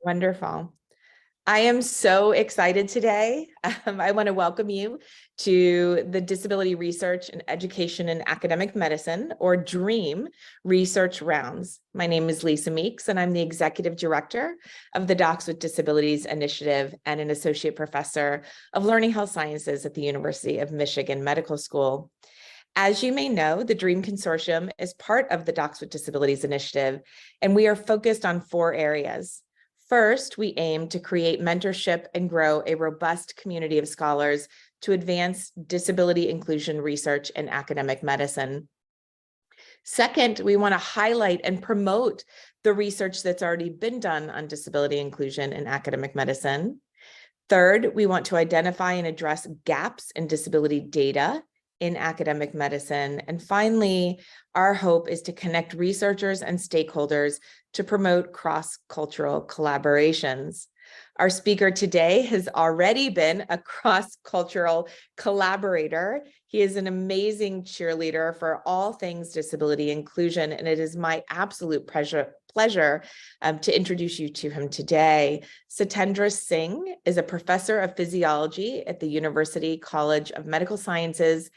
Wonderful. I am so excited today. I want to welcome you to the Disability Research and Education in Academic Medicine, or DREAM, Research Rounds. My name is Lisa Meeks, and I'm the Executive Director of the Docs with Disabilities Initiative and an Associate Professor of Learning Health Sciences at the University of Michigan Medical School. As you may know, the DREAM Consortium is part of the Docs with Disabilities Initiative, and we are focused on 4 areas. First, we aim to create mentorship and grow a robust community of scholars to advance disability inclusion research in academic medicine. Second, we want to highlight and promote the research that's already been done on disability inclusion in academic medicine. Third, we want to identify and address gaps in disability data in academic medicine. And finally, our hope is to connect researchers and stakeholders to promote cross-cultural collaborations. Our speaker today has already been a cross-cultural collaborator. He is an amazing cheerleader for all things disability inclusion, and it is my absolute pleasure to introduce you to him today. Satendra Singh is a professor of physiology at the University College of Medical Sciences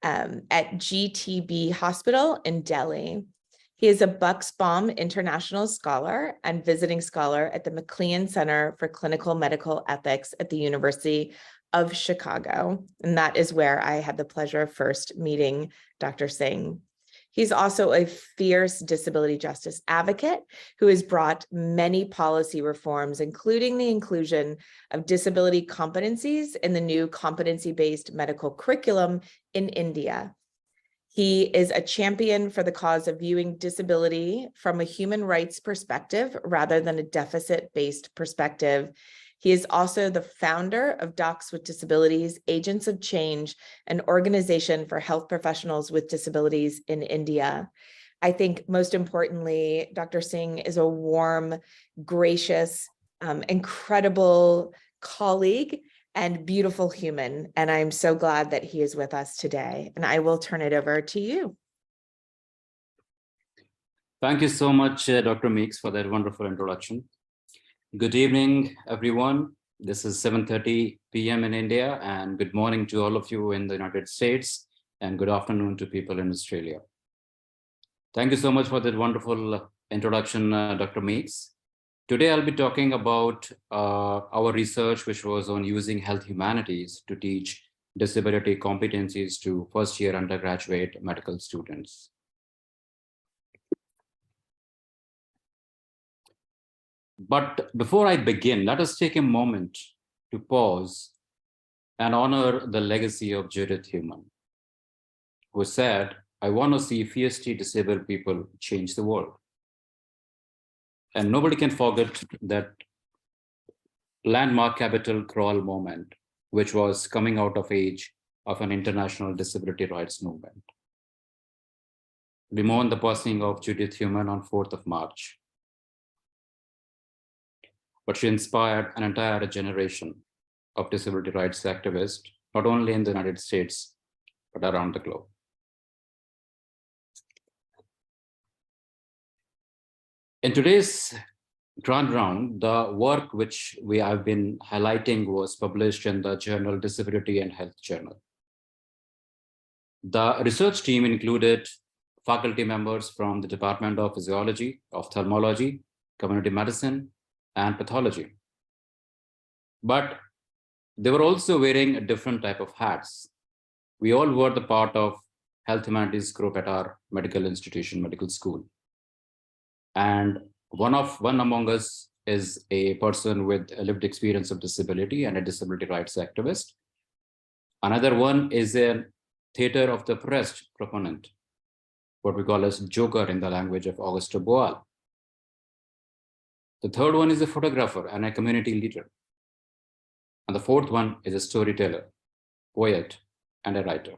at GTB Hospital in Delhi. He is a Bucksbaum International Scholar and visiting scholar at the McLean Center for Clinical Medical Ethics at the University of Chicago. And that is where I had the pleasure of first meeting Dr. Singh. He's also a fierce disability justice advocate who has brought many policy reforms, including the inclusion of disability competencies in the new competency-based medical curriculum in India. He is a champion for the cause of viewing disability from a human rights perspective rather than a deficit-based perspective. He is also the founder of Docs with Disabilities, Agents of Change, an organization for health professionals with disabilities in India. I think most importantly, Dr. Singh is a warm, gracious, incredible colleague and beautiful human. And I'm so glad that he is with us today. And I will turn it over to you. Thank you so much, Dr. Meeks, for that wonderful introduction. Good evening, everyone. This is 7:30 p.m. in India, and good morning to all of you in the United States, and good afternoon to people in Australia. Thank you so much for that wonderful introduction, Dr. Meeks. Today, I'll be talking about our research, which was on using health humanities to teach disability competencies to first-year undergraduate medical students. But before I begin, let us take a moment to pause and honor the legacy of Judith Heumann, who said, "I want to see fiercely disabled people change the world." And nobody can forget that landmark Capitol crawl moment, which was coming out of age of an international disability rights movement. We mourn the passing of Judith Heumann on 4th of March. But she inspired an entire generation of disability rights activists, not only in the United States, but around the globe. In today's grand round, the work which we have been highlighting was published in the journal Disability and Health Journal. The research team included faculty members from the Department of Physiology, Ophthalmology, Community Medicine, and Pathology. But they were also wearing a different type of hats. We all were the part of health humanities group at our medical institution, medical school. And one among us is a person with a lived experience of disability and a disability rights activist. Another one is a theater of the oppressed proponent, what we call as Joker in the language of Auguste Boal. The third one is a photographer and a community leader. And the fourth one is a storyteller, poet, and a writer.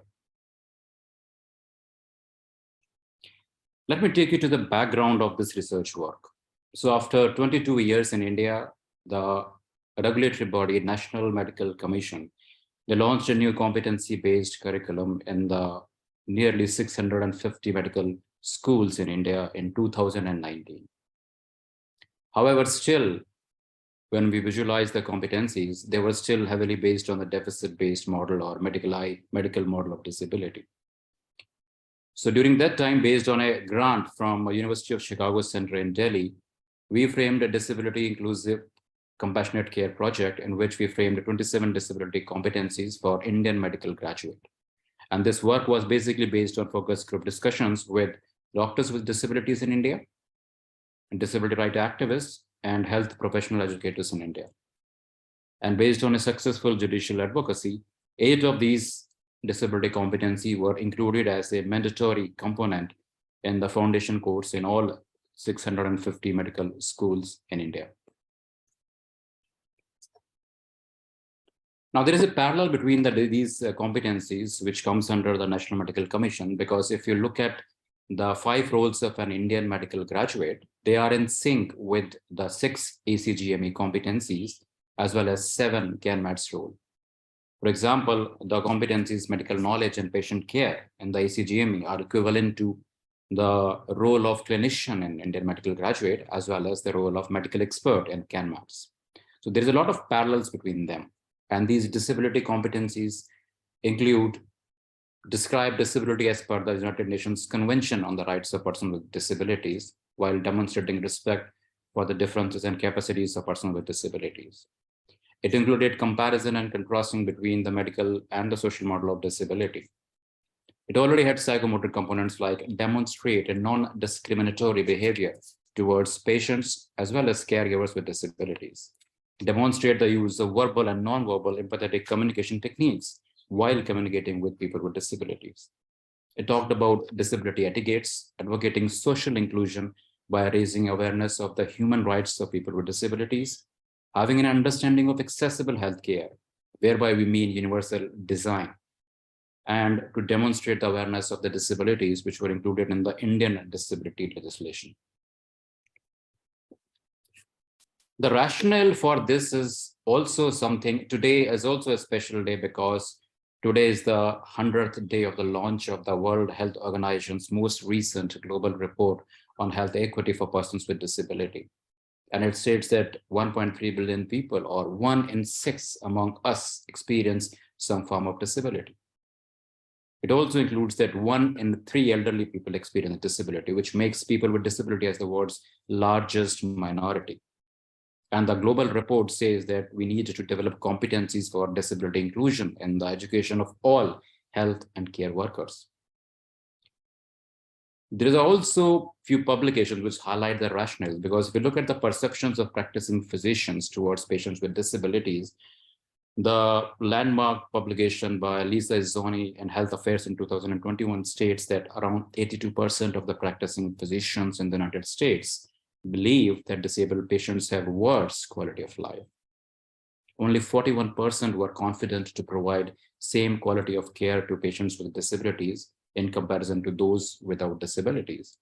Let me take you to the background of this research work. So after 22 years in India, the regulatory body, National Medical Commission, they launched a new competency-based curriculum in the nearly 650 medical schools in India in 2019. However, still, when we visualized the competencies, they were still heavily based on the deficit-based model or medical model of disability. So during that time, based on a grant from University of Chicago Center in Delhi, we framed a disability inclusive compassionate care project in which we framed 27 disability competencies for Indian medical graduate. And this work was basically based on focus group discussions with doctors with disabilities in India, disability right activists, and health professional educators in India. And based on a successful judicial advocacy, 8 of these disability competency were included as a mandatory component in the foundation course in all 650 medical schools in India. Now, there is a parallel between these competencies, which comes under the National Medical Commission, because if you look at the 5 roles of an Indian medical graduate, they are in sync with the 6 ACGME competencies, as well as 7 CANMAT's role. For example, the competencies medical knowledge and patient care in the ACGME are equivalent to the role of clinician in Indian medical graduate, as well as the role of medical expert in CANMATs. So there's a lot of parallels between them. And these disability competencies include describe disability as per the United Nations Convention on the Rights of Persons with Disabilities, while demonstrating respect for the differences and capacities of persons with disabilities. It included comparison and contrasting between the medical and the social model of disability. It already had psychomotor components like demonstrate a non-discriminatory behavior towards patients as well as caregivers with disabilities. Demonstrate the use of verbal and non-verbal empathetic communication techniques while communicating with people with disabilities. It talked about disability etiquettes, advocating social inclusion by raising awareness of the human rights of people with disabilities, having an understanding of accessible healthcare, whereby we mean universal design, and to demonstrate the awareness of the disabilities which were included in the Indian disability legislation. The rationale for this is also something, today is also a special day because today is the 100th day of the launch of the World Health Organization's most recent global report on health equity for persons with disability. And it states that 1.3 billion people, or 1 in 6 among us, experience some form of disability. It also includes that 1 in 3 elderly people experience disability, which makes people with disability as the world's largest minority. And the global report says that we need to develop competencies for disability inclusion in the education of all health and care workers. There is also few publications which highlight the rationale, because if we look at the perceptions of practicing physicians towards patients with disabilities, the landmark publication by Lisa Izzoni in Health Affairs in 2021 states that around 82% of the practicing physicians in the United States believe that disabled patients have worse quality of life. Only 41% were confident to provide same quality of care to patients with disabilities in comparison to those without disabilities.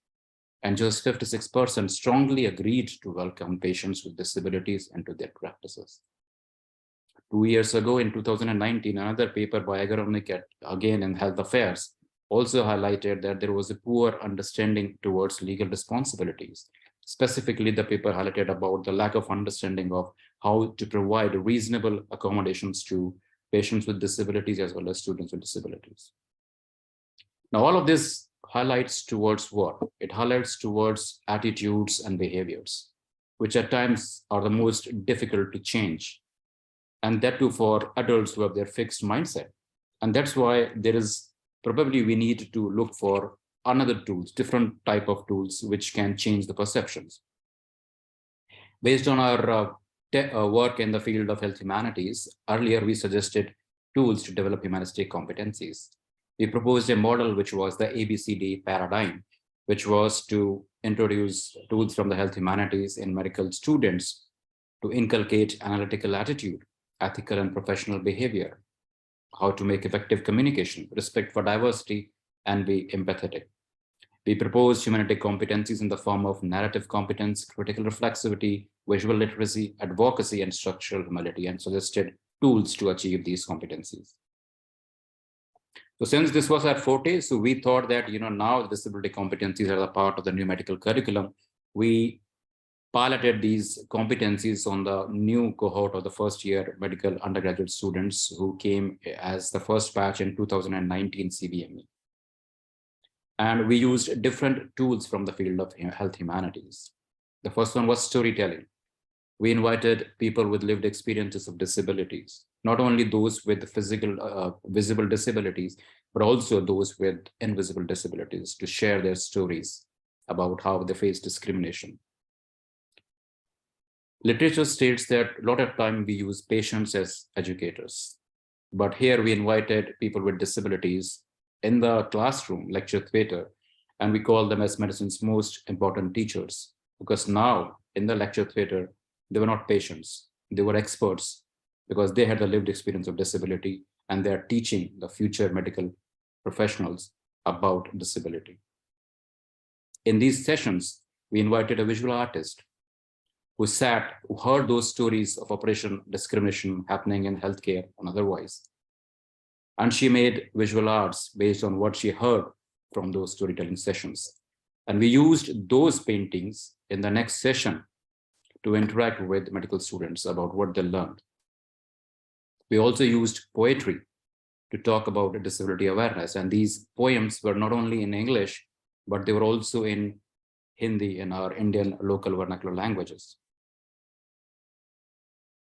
And just 56% strongly agreed to welcome patients with disabilities into their practices. 2 years ago, in 2019, another paper by Agronomic, again in Health Affairs, also highlighted that there was a poor understanding towards legal responsibilities. Specifically, the paper highlighted about the lack of understanding of how to provide reasonable accommodations to patients with disabilities as well as students with disabilities. Now, all of this highlights towards what? It highlights towards attitudes and behaviors, which at times are the most difficult to change. And that too for adults who have their fixed mindset. And that's why there is probably we need to look for another tools, different type of tools, which can change the perceptions. Based on our work in the field of health humanities, earlier we suggested tools to develop humanistic competencies. We proposed a model which was the ABCD paradigm, which was to introduce tools from the health humanities in medical students to inculcate analytical attitude, ethical and professional behavior, how to make effective communication, respect for diversity, and be empathetic. We proposed humanistic competencies in the form of narrative competence, critical reflexivity, visual literacy, advocacy, and structural humility, and suggested tools to achieve these competencies. So since this was our forte, so we thought that now the disability competencies are a part of the new medical curriculum. We piloted these competencies on the new cohort of the first year medical undergraduate students who came as the first batch in 2019 CBME. And we used different tools from the field of health humanities. The first one was storytelling. We invited people with lived experiences of disabilities, not only those with physical, visible disabilities, but also those with invisible disabilities to share their stories about how they face discrimination. Literature states that a lot of time we use patients as educators, but here we invited people with disabilities in the classroom lecture theater, and we call them as medicine's most important teachers, because now in the lecture theater, they were not patients, they were experts, because they had the lived experience of disability and they are teaching the future medical professionals about disability. In these sessions, we invited a visual artist who heard those stories of oppression, discrimination happening in healthcare and otherwise. And she made visual arts based on what she heard from those storytelling sessions. And we used those paintings in the next session to interact with medical students about what they learned. We also used poetry to talk about disability awareness. And these poems were not only in English, but they were also in Hindi, in our Indian local vernacular languages.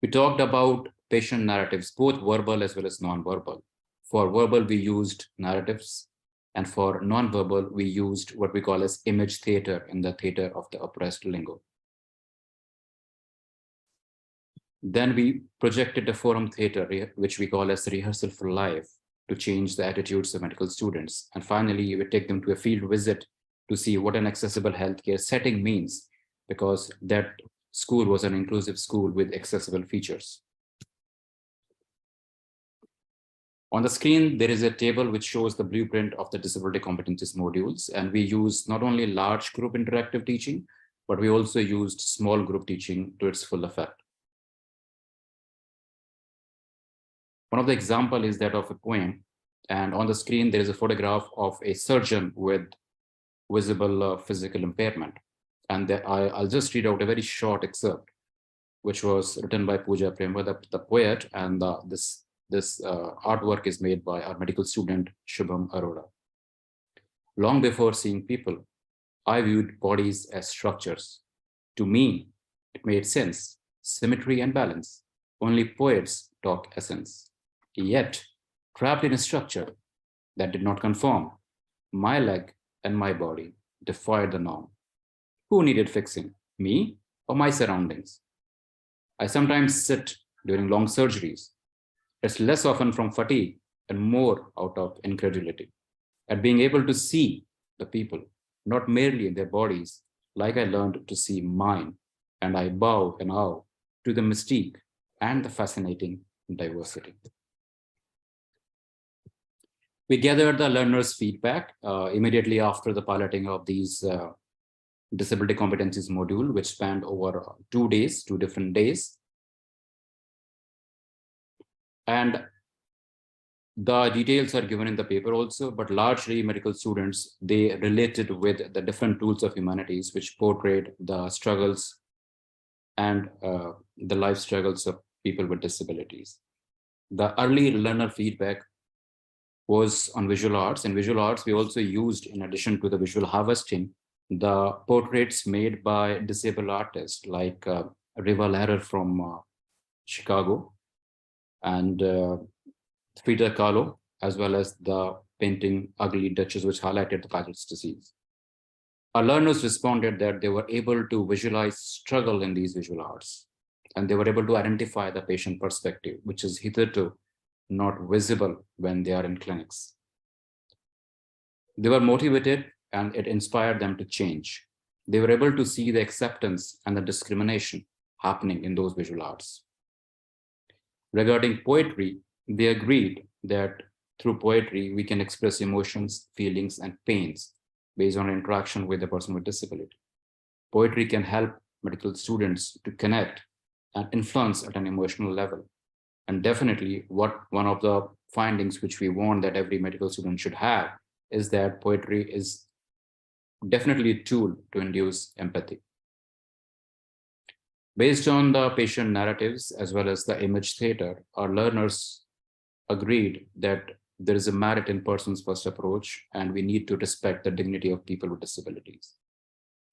We talked about patient narratives, both verbal as well as non-verbal. For verbal, we used narratives, and for non-verbal, we used what we call as image theater in the theater of the oppressed lingo. Then we projected a forum theater, which we call as rehearsal for life, to change the attitudes of medical students. And finally, we take them to a field visit to see what an accessible healthcare setting means, because that school was an inclusive school with accessible features. On the screen, there is a table which shows the blueprint of the disability competencies modules. And we use not only large group interactive teaching, but we also used small group teaching to its full effect. One of the examples is that of a poem. And on the screen, there is a photograph of a surgeon with visible physical impairment. And I'll just read out a very short excerpt, which was written by Pooja Premwar, the poet, and this artwork is made by our medical student, Shubham Arora. Long before seeing people, I viewed bodies as structures. To me, it made sense, symmetry and balance. Only poets talk essence. Yet, trapped in a structure that did not conform, my leg and my body defied the norm. Who needed fixing, me or my surroundings? I sometimes sit during long surgeries. It's less often from fatigue and more out of incredulity at being able to see the people, not merely in their bodies, like I learned to see mine, and I bow and awe to the mystique and the fascinating diversity. We gathered the learners' feedback immediately after the piloting of these disability competencies module, which spanned over 2 days, 2 different days. And the details are given in the paper also, but largely medical students, they related with the different tools of humanities, which portrayed the struggles and the life struggles of people with disabilities. The early learner feedback was on visual arts. In visual arts, we also used, in addition to the visual harvesting, the portraits made by disabled artists like Riva Lehrer from Chicago and Frida Kahlo, as well as the painting Ugly Duchess, which highlighted the Paget's disease. Our learners responded that they were able to visualize struggle in these visual arts, and they were able to identify the patient perspective, which is hitherto not visible when they are in clinics. They were motivated, and it inspired them to change. They were able to see the acceptance and the discrimination happening in those visual arts. Regarding poetry, they agreed that through poetry, we can express emotions, feelings, and pains based on interaction with a person with disability. Poetry can help medical students to connect and influence at an emotional level. And definitely one of the findings which we want that every medical student should have is that poetry is definitely a tool to induce empathy. Based on the patient narratives as well as the image theater, our learners agreed that there is a merit in person's first approach, and we need to respect the dignity of people with disabilities.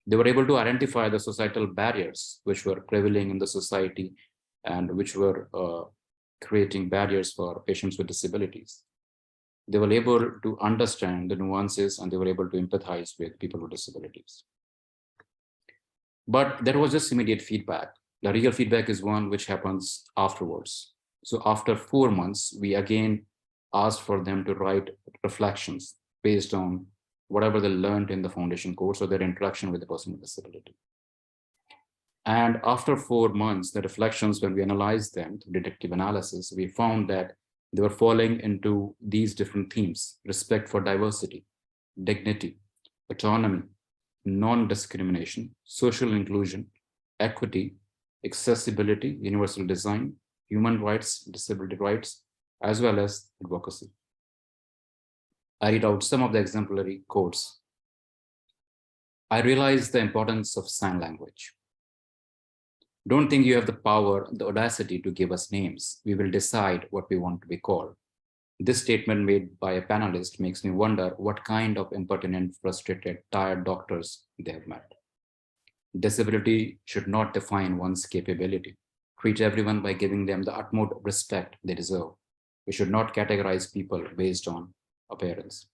They were able to identify the societal barriers which were prevailing in the society and which were creating barriers for patients with disabilities. They were able to understand the nuances and they were able to empathize with people with disabilities. But there was just immediate feedback. The real feedback is one which happens afterwards. So after 4 months, we again asked for them to write reflections based on whatever they learned in the foundation course or their interaction with the person with disability. And after 4 months, the reflections, when we analyzed them through deductive analysis, we found that they were falling into these different themes: respect for diversity, dignity, autonomy, non-discrimination, social inclusion, equity, accessibility, universal design, human rights, disability rights, as well as advocacy. I read out some of the exemplary quotes. I realize the importance of sign language. Don't think you have the power, the audacity to give us names. We will decide what we want to be called. This statement made by a panelist makes me wonder what kind of impertinent, frustrated, tired doctors they have met. Disability should not define one's capability. Treat everyone by giving them the utmost respect they deserve. We should not categorize people based on appearance.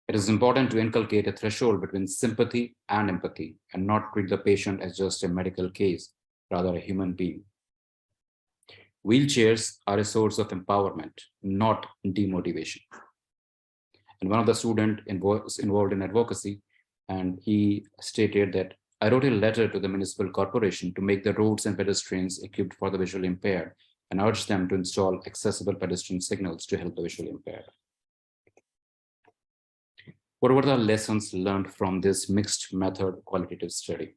It is important to inculcate a threshold between sympathy and empathy and not treat the patient as just a medical case, rather a human being. Wheelchairs are a source of empowerment, not demotivation. And one of the students was involved in advocacy, and he stated that I wrote a letter to the municipal corporation to make the roads and pedestrians equipped for the visually impaired and urged them to install accessible pedestrian signals to help the visually impaired. What were the lessons learned from this mixed method qualitative study?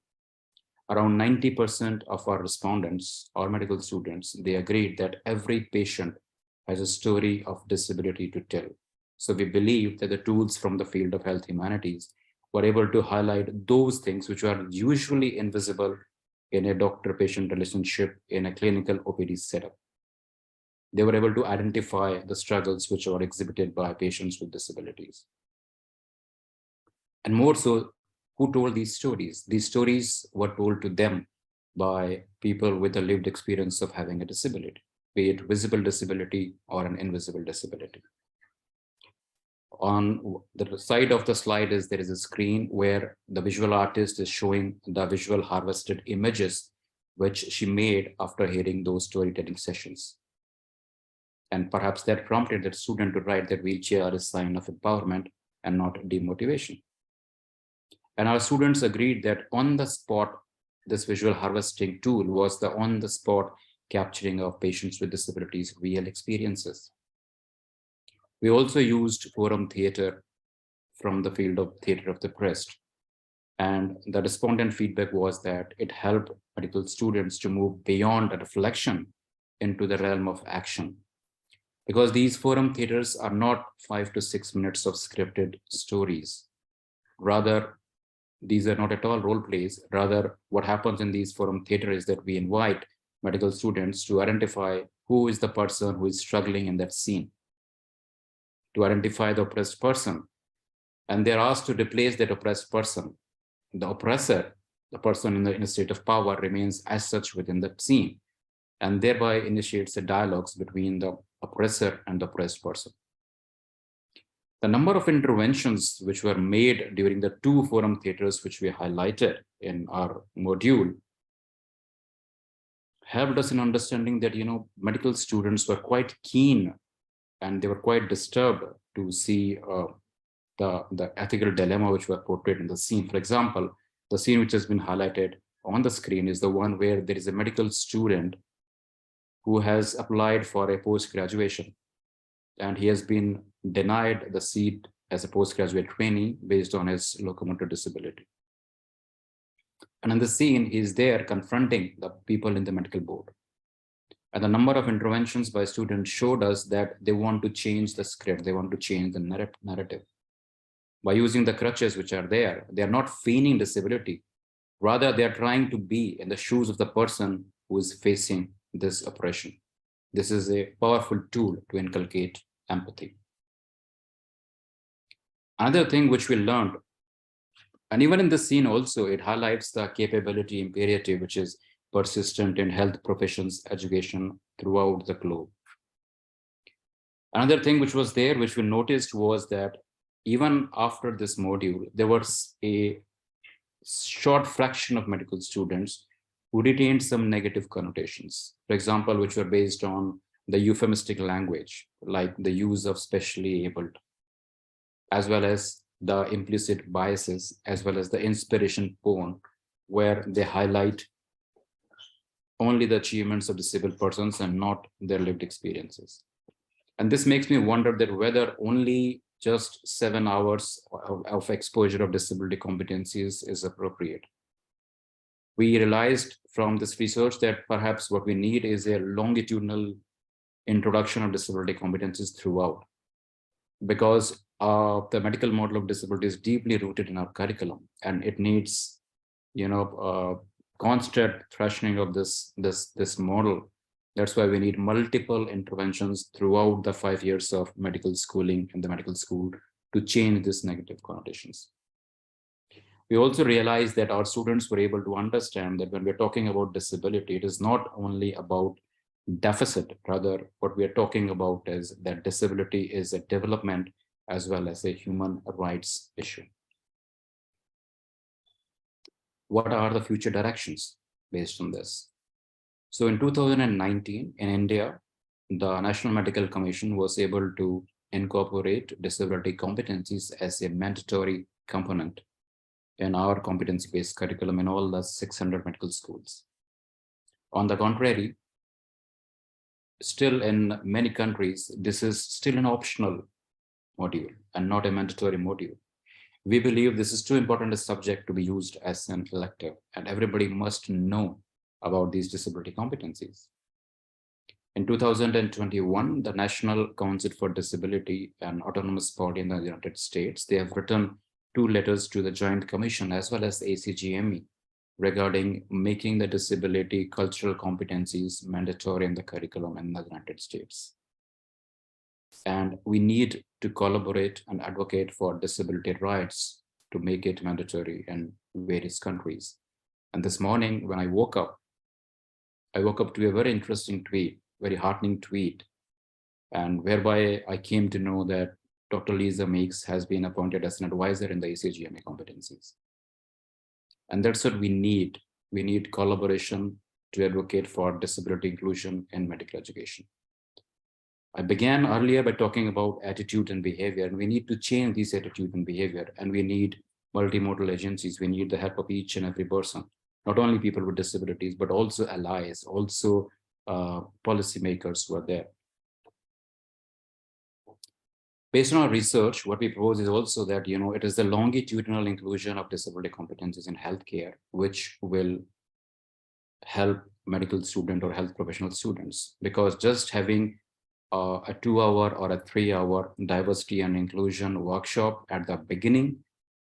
Around 90% of our respondents or medical students, they agreed that every patient has a story of disability to tell. So we believe that the tools from the field of health humanities were able to highlight those things which are usually invisible in a doctor-patient relationship in a clinical OPD setup. They were able to identify the struggles which are exhibited by patients with disabilities. And more so, who told these stories? These stories were told to them by people with a lived experience of having a disability, be it visible disability or an invisible disability. On the side of the slide there is a screen where the visual artist is showing the visual harvested images which she made after hearing those storytelling sessions. And perhaps that prompted the student to write that wheelchair is a sign of empowerment and not demotivation. And our students agreed that on the spot, this visual harvesting tool was the on the spot capturing of patients with disabilities' real experiences. We also used forum theater from the field of theater of the press. And the respondent feedback was that it helped medical students to move beyond a reflection into the realm of action. Because these forum theaters are not 5 to 6 minutes of scripted stories. Rather, these are not at all role plays. Rather, what happens in these forum theater is that we invite medical students to identify who is the person who is struggling in that scene, to identify the oppressed person. And they're asked to replace that oppressed person. The oppressor, the person in a state of power, remains as such within the scene, and thereby initiates the dialogues between the oppressor and the oppressed person. The number of interventions which were made during the 2 forum theaters which we highlighted in our module helped us in understanding that, medical students were quite keen and they were quite disturbed to see the ethical dilemma which were portrayed in the scene. For example, the scene which has been highlighted on the screen is the one where there is a medical student who has applied for a post-graduation, and he has been denied the seat as a postgraduate trainee based on his locomotor disability. And in the scene, he's there confronting the people in the medical board. And the number of interventions by students showed us that they want to change the script, they want to change the narrative. by using the crutches which are there. They are not feigning disability. Rather, they are trying to be in the shoes of the person who is facing this oppression. This is a powerful tool to inculcate empathy. Another thing which we learned, and even in this scene also, it highlights the capability imperative, which is persistent in health professions education throughout the globe. Another thing which was there, which we noticed, was that even after this module, there was a short fraction of medical students who retained some negative connotations, for example, which were based on the euphemistic language, like the use of specially abled, as well as the implicit biases, as well as the inspiration porn, where they highlight only the achievements of disabled persons and not their lived experiences. And this makes me wonder that whether only just 7 hours of exposure of disability competencies is appropriate. We realized from this research that perhaps what we need is a longitudinal introduction of disability competencies throughout, because the medical model of disability is deeply rooted in our curriculum, and it needs, constant thrashing of this model. That's why we need multiple interventions throughout the 5 years of medical schooling in the medical school to change these negative connotations. We also realized that our students were able to understand that when we're talking about disability, it is not only about deficit, rather what we are talking about is that disability is a development as well as a human rights issue. What are the future directions based on this? So in 2019 in India, the National Medical Commission was able to incorporate disability competencies as a mandatory component in our competency-based curriculum in all the 600 medical schools. On the contrary, still in many countries, this is still an optional module and not a mandatory module. We believe this is too important a subject to be used as an elective, and everybody must know about these disability competencies. In 2021, the National Council for Disability, an autonomous body in the United States, they have written 2 letters to the Joint Commission as well as the ACGME regarding making the disability cultural competencies mandatory in the curriculum in the United States. And we need to collaborate and advocate for disability rights to make it mandatory in various countries. And this morning when I woke up to a very interesting tweet, very heartening tweet, and whereby I came to know that Dr. Lisa Meeks has been appointed as an advisor in the ACGMA competencies. And that's what we need. We need collaboration to advocate for disability inclusion in medical education. I began earlier by talking about attitude and behavior, and we need to change these attitude and behavior, and we need multimodal agencies. We need the help of each and every person, not only people with disabilities, but also allies, also policymakers who are there. Based on our research, what we propose is also that, it is the longitudinal inclusion of disability competencies in healthcare, which will help medical student or health professional students, because just having a 2-hour or a 3-hour diversity and inclusion workshop at the beginning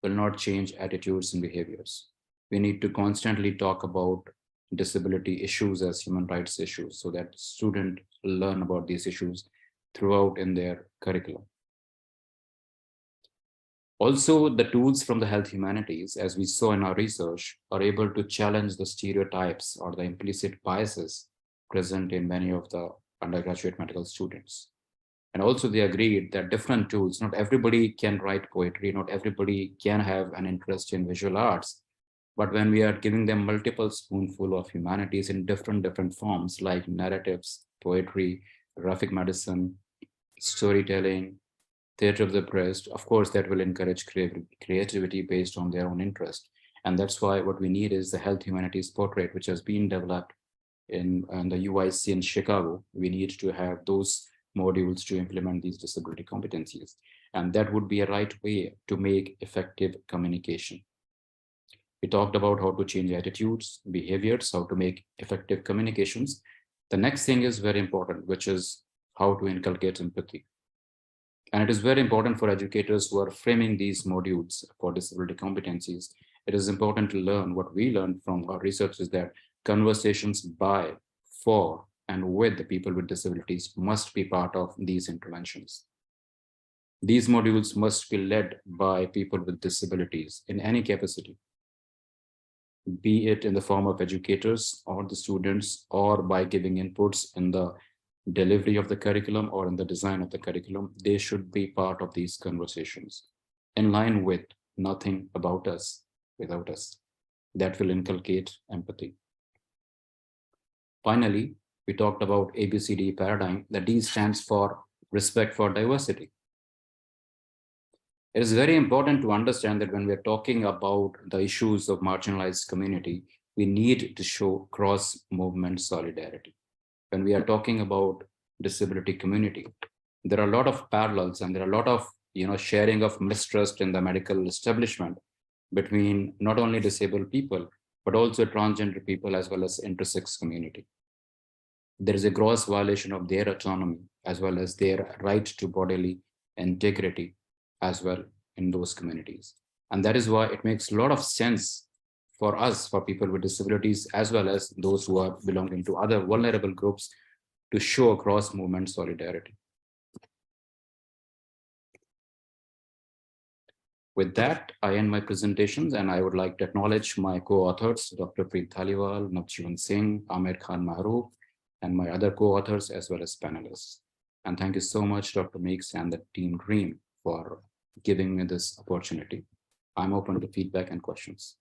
will not change attitudes and behaviors. We need to constantly talk about disability issues as human rights issues so that students learn about these issues throughout in their curriculum. Also, the tools from the health humanities, as we saw in our research, are able to challenge the stereotypes or the implicit biases present in many of the undergraduate medical students. And also they agreed that different tools, not everybody can write poetry, not everybody can have an interest in visual arts, but when we are giving them multiple spoonful of humanities in different forms like narratives, poetry, graphic medicine, storytelling, theater of the oppressed, of course, that will encourage creativity based on their own interest. And that's why what we need is the health humanities portrait, which has been developed in the UIC in Chicago. We need to have those modules to implement these disability competencies. And that would be a right way to make effective communication. We talked about how to change attitudes, behaviors, how to make effective communications. The next thing is very important, which is how to inculcate empathy. And it is very important for educators who are framing these modules for disability competencies. It is important to learn what we learned from our research is that conversations by, for, and with the people with disabilities must be part of these interventions. These modules must be led by people with disabilities in any capacity, be it in the form of educators or the students, or by giving inputs in the delivery of the curriculum or in the design of the curriculum. They should be part of these conversations in line with nothing about us without us. That will inculcate empathy. Finally, we talked about ABCD paradigm. The D stands for respect for diversity. It is very important to understand that when we're talking about the issues of marginalized community, we need to show cross-movement solidarity. When we are talking about disability community, there are a lot of parallels and there are a lot of sharing of mistrust in the medical establishment between not only disabled people, but also transgender people as well as intersex community. There is a gross violation of their autonomy as well as their right to bodily integrity as well in those communities. And that is why it makes a lot of sense for us, for people with disabilities, as well as those who are belonging to other vulnerable groups, to show cross-movement solidarity. With that, I end my presentations, and I would like to acknowledge my co-authors, Dr. Preet Thaliwal, Satendra Singh, Amir Khan Mahroof, and my other co-authors as well as panelists. And thank you so much, Dr. Meeks and the team DREAM for giving me this opportunity. I'm open to feedback and questions.